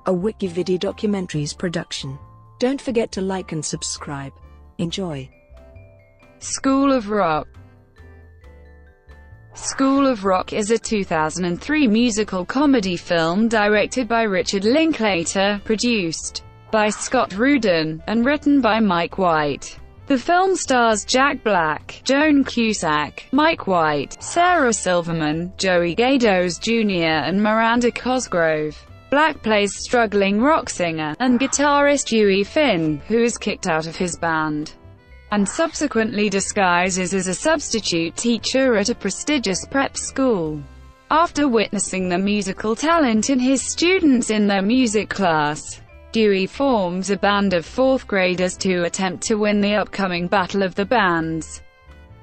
a WikiVidi documentaries production. Don't forget to like and subscribe. Enjoy. School of Rock. School of Rock is a 2003 musical comedy film directed by Richard Linklater, produced by Scott Rudin, and written by Mike White. The film stars Jack Black, Joan Cusack, Mike White, Sarah Silverman, Joey Gaydos Jr. and Miranda Cosgrove. Black plays struggling rock singer and guitarist Dewey Finn, who is kicked out of his band and subsequently disguises as a substitute teacher at a prestigious prep school. After witnessing the musical talent in his students in their music class, Dewey forms a band of fourth graders to attempt to win the upcoming Battle of the Bands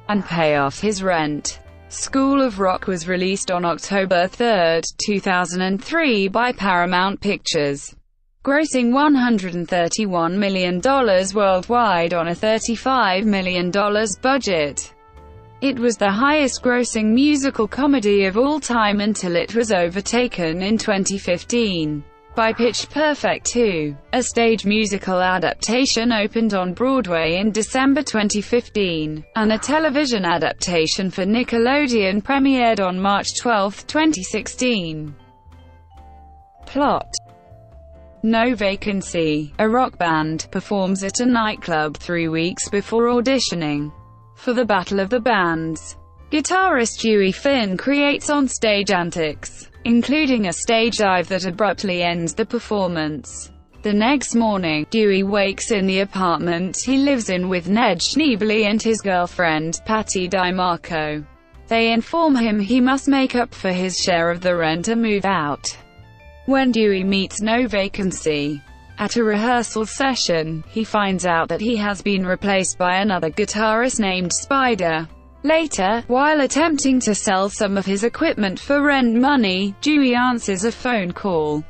and pay off his rent. School of Rock was released on October 3, 2003 by Paramount Pictures, grossing $131 million worldwide on a $35 million budget. It was the highest-grossing musical comedy of all time until it was overtaken in 2015 by Pitch Perfect 2. A stage musical adaptation opened on Broadway in December 2015, and a television adaptation for Nickelodeon premiered on March 12, 2016. Plot: No Vacancy, a rock band, performs at a nightclub 3 weeks before auditioning for the Battle of the Bands. Guitarist Dewey Finn creates on-stage antics, including a stage dive that abruptly ends the performance. The next morning, Dewey wakes in the apartment he lives in with Ned Schneebly and his girlfriend, Patty DiMarco. They inform him he must make up for his share of the rent and move out. When Dewey meets No Vacancy at a rehearsal session, he finds out that he has been replaced by another guitarist named Spider. Later, while attempting to sell some of his equipment for rent money, Dewey answers a phone call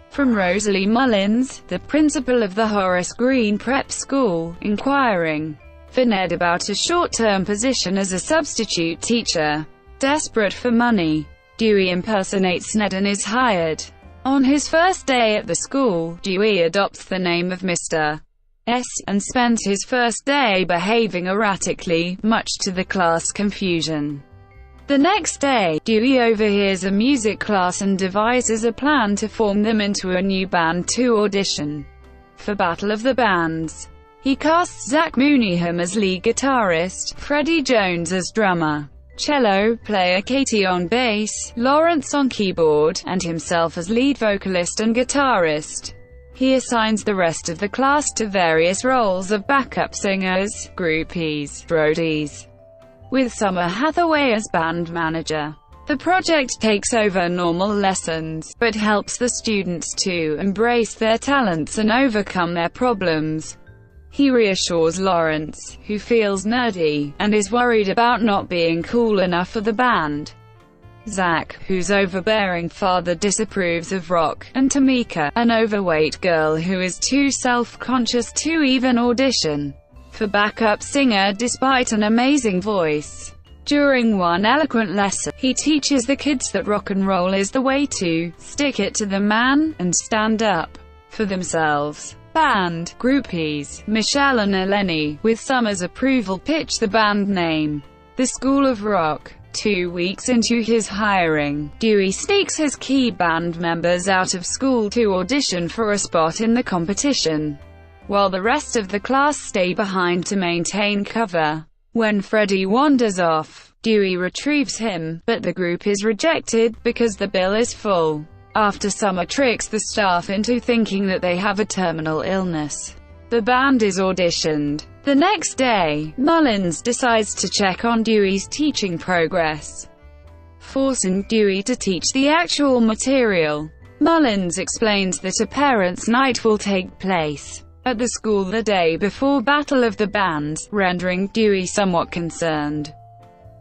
from Rosalie Mullins, the principal of the Horace Green Prep School, inquiring for Ned about a short-term position as a substitute teacher. Desperate for money, Dewey impersonates Ned and is hired. On his first day at the school, Dewey adopts the name of Mr. S, and spends his first day behaving erratically, much to the class confusion. The next day, Dewey overhears a music class and devises a plan to form them into a new band to audition for Battle of the Bands. He casts Zach Mooneyham as lead guitarist, Freddie Jones as drummer, cello player Katie on bass, Lawrence on keyboard, and himself as lead vocalist and guitarist. He assigns the rest of the class to various roles of backup singers, groupies, roadies, with Summer Hathaway as band manager. The project takes over normal lessons, but helps the students to embrace their talents and overcome their problems. He reassures Lawrence, who feels nerdy, and is worried about not being cool enough for the band. Zach, whose overbearing father disapproves of rock, and Tamika, an overweight girl who is too self-conscious to even audition for backup singer despite an amazing voice. During one eloquent lesson, he teaches the kids that rock and roll is the way to stick it to the man and stand up for themselves. Band groupies Michelle and Eleni, with Summer's approval, pitch the band name, The School of Rock. 2 weeks into his hiring, Dewey sneaks his key band members out of school to audition for a spot in the competition, while the rest of the class stay behind to maintain cover. When Freddie wanders off, Dewey retrieves him, but the group is rejected because the bill is full. After Summer tricks the staff into thinking that they have a terminal illness, the band is auditioned. The next day, Mullins decides to check on Dewey's teaching progress, forcing Dewey to teach the actual material. Mullins explains that a parents' night will take place at the school the day before Battle of the Bands, rendering Dewey somewhat concerned.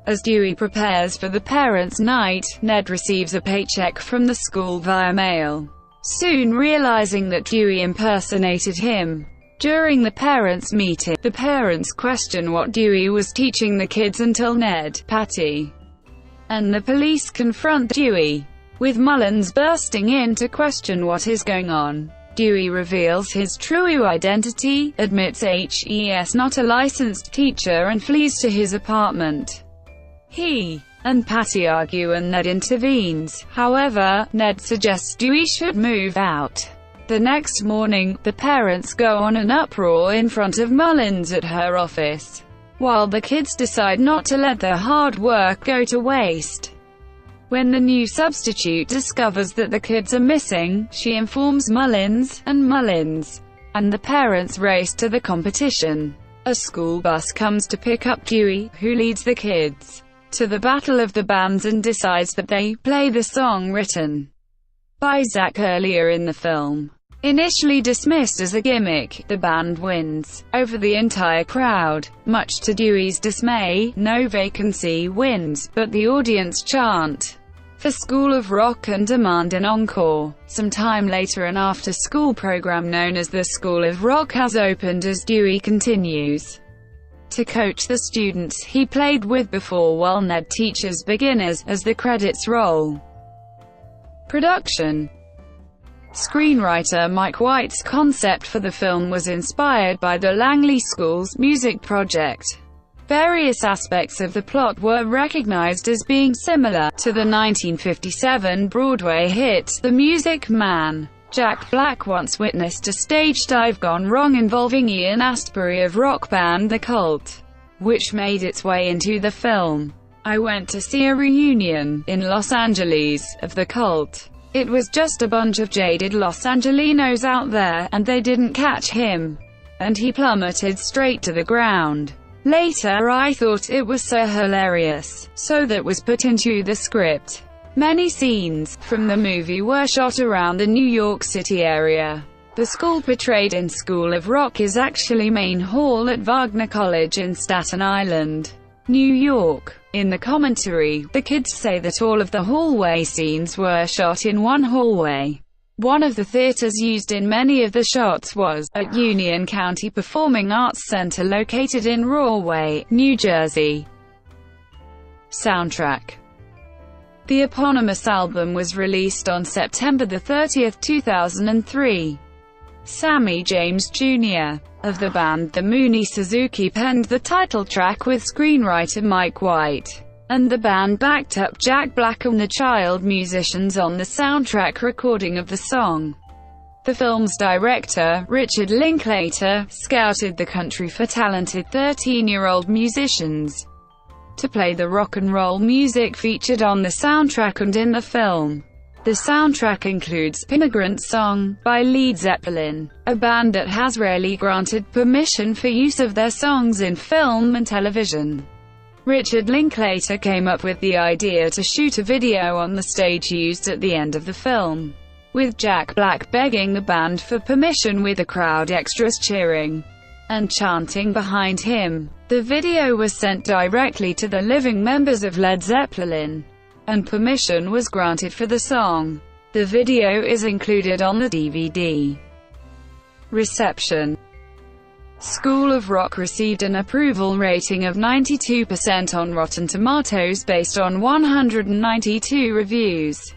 As Dewey prepares for the parents' night, Ned receives a paycheck from the school via mail, soon realizing that Dewey impersonated him. During the parents' meeting, the parents question what Dewey was teaching the kids until Ned, Patty, and the police confront Dewey. with Mullins bursting in to question what is going on. Dewey reveals his true identity, admits he's not a licensed teacher, and flees to his apartment. He and Patty argue and Ned intervenes. However, Ned suggests Dewey should move out. The next morning, the parents go on an uproar in front of Mullins at her office, while the kids decide not to let their hard work go to waste. When the new substitute discovers that the kids are missing, she informs Mullins and the parents race to the competition. A school bus comes to pick up Dewey, who leads the kids to the Battle of the Bands and decides that they play the song written by Zach earlier in the film. Initially dismissed as a gimmick, the band wins over the entire crowd. Much to Dewey's dismay, No Vacancy wins, but the audience chant for School of Rock and demand an encore. Some time later, an after-school program known as the School of Rock has opened as Dewey continues to coach the students he played with before while Ned teaches beginners, as the credits roll. Production. Screenwriter Mike White's concept for the film was inspired by the Langley School's music project. Various aspects of the plot were recognized as being similar to the 1957 Broadway hit, The Music Man. Jack Black once witnessed a stage dive gone wrong involving Ian Astbury of rock band The Cult, which made its way into the film. I went to see a reunion in Los Angeles of The Cult. It was just a bunch of jaded Los Angelinos out there, and they didn't catch him, and he plummeted straight to the ground. Later I thought it was so hilarious, so that was put into the script. Many scenes from the movie were shot around the New York City area. The school portrayed in School of Rock is actually Main Hall at Wagner College in Staten Island, New York. In the commentary, the kids say that all of the hallway scenes were shot in one hallway. One of the theaters used in many of the shots was at Union County Performing Arts Center located in Rahway, New Jersey. Soundtrack. The eponymous album was released on September 30, 2003. Sammy James Jr. of the band The Mooney Suzuki penned the title track with screenwriter Mike White, and the band backed up Jack Black and the child musicians on the soundtrack recording of the song. The film's director, Richard Linklater, scouted the country for talented 13-year-old musicians to play the rock and roll music featured on the soundtrack and in the film. The soundtrack includes "Immigrant Song" by Led Zeppelin, a band that has rarely granted permission for use of their songs in film and television. Richard Linklater came up with the idea to shoot a video on the stage used at the end of the film, with Jack Black begging the band for permission with the crowd extras cheering and chanting behind him. The video was sent directly to the living members of Led Zeppelin, and permission was granted for the song. The video is included on the DVD. Reception. School of Rock received an approval rating of 92% on Rotten Tomatoes based on 192 reviews,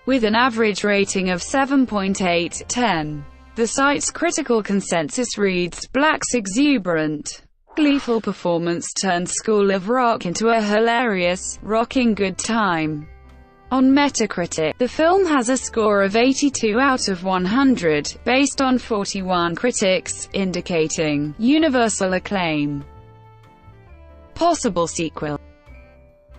with an average rating of 7.8/10. The site's critical consensus reads, "Black's exuberant, gleeful performance turned School of Rock into a hilarious, rocking good time." On Metacritic, the film has a score of 82 out of 100, based on 41 critics, indicating universal acclaim. Possible sequel.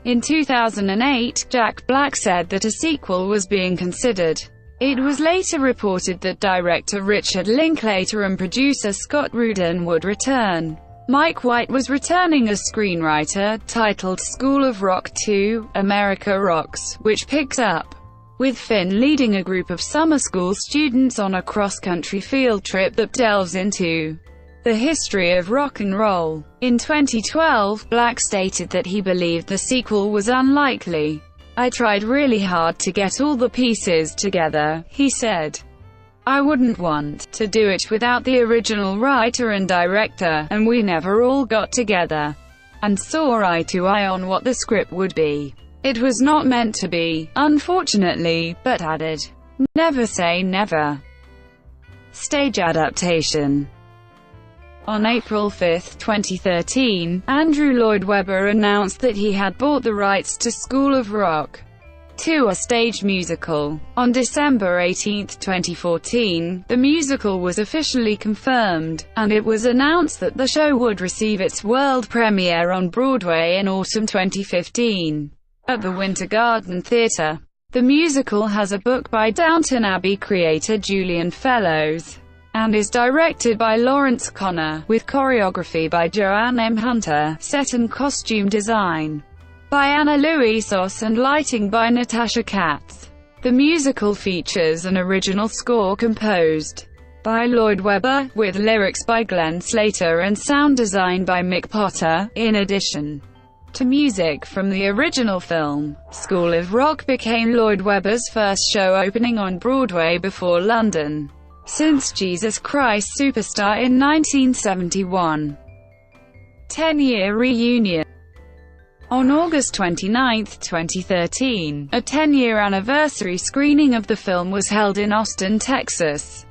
In 2008, Jack Black said that a sequel was being considered. It was later reported that director Richard Linklater and producer Scott Rudin would return. Mike White was returning as screenwriter, titled School of Rock 2, America Rocks, which picks up with Finn leading a group of summer school students on a cross-country field trip that delves into the history of rock and roll. In 2012, Black stated that he believed the sequel was unlikely. "I tried really hard to get all the pieces together," he said. "I wouldn't want to do it without the original writer and director, and we never all got together and saw eye to eye on what the script would be." It was not meant to be, unfortunately, but added, "Never say never." Stage adaptation. On April 5, 2013, Andrew Lloyd Webber announced that he had bought the rights to School of Rock 2, a stage musical. On December 18, 2014, the musical was officially confirmed, and it was announced that the show would receive its world premiere on Broadway in autumn 2015, at the Winter Garden Theatre. The musical has a book by Downton Abbey creator Julian Fellowes, and is directed by Lawrence Connor, with choreography by Joanne M. Hunter, set and costume design by Anna Louisos, and lighting by Natasha Katz. The musical features an original score composed by Lloyd Webber, with lyrics by Glenn Slater and sound design by Mick Potter, in addition to music from the original film. School of Rock became Lloyd Webber's first show opening on Broadway before London since Jesus Christ Superstar in 1971. 10-year reunion. On August 29, 2013, a 10-year anniversary screening of the film was held in Austin, Texas,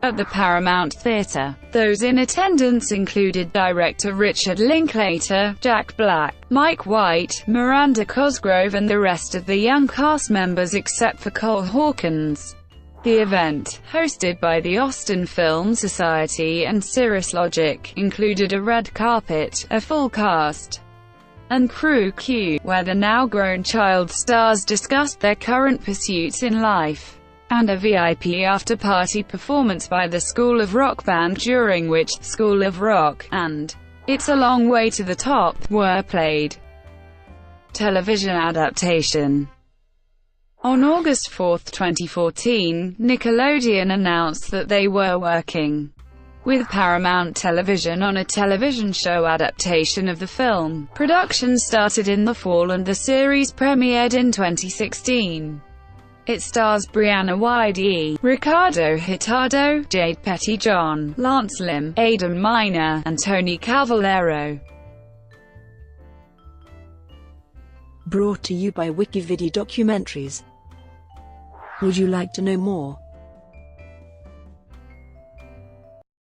at the Paramount Theater. Those in attendance included director Richard Linklater, Jack Black, Mike White, Miranda Cosgrove, and the rest of the young cast members except for Cole Hawkins. The event, hosted by the Austin Film Society and Cirrus Logic, included a red carpet, a full cast and crew queue, where the now-grown child stars discussed their current pursuits in life, and a VIP after-party performance by the School of Rock band, during which School of Rock and It's a Long Way to the Top were played. Television adaptation. On August 4, 2014, Nickelodeon announced that they were working with Paramount Television on a television show adaptation of the film. Production started in the fall and the series premiered in 2016. It stars Brianna Wiede, Ricardo Hurtado, Jade Pettyjohn, Lance Lim, Adam Miner, and Tony Cavallero. Brought to you by WikiVidi Documentaries. Would you like to know more?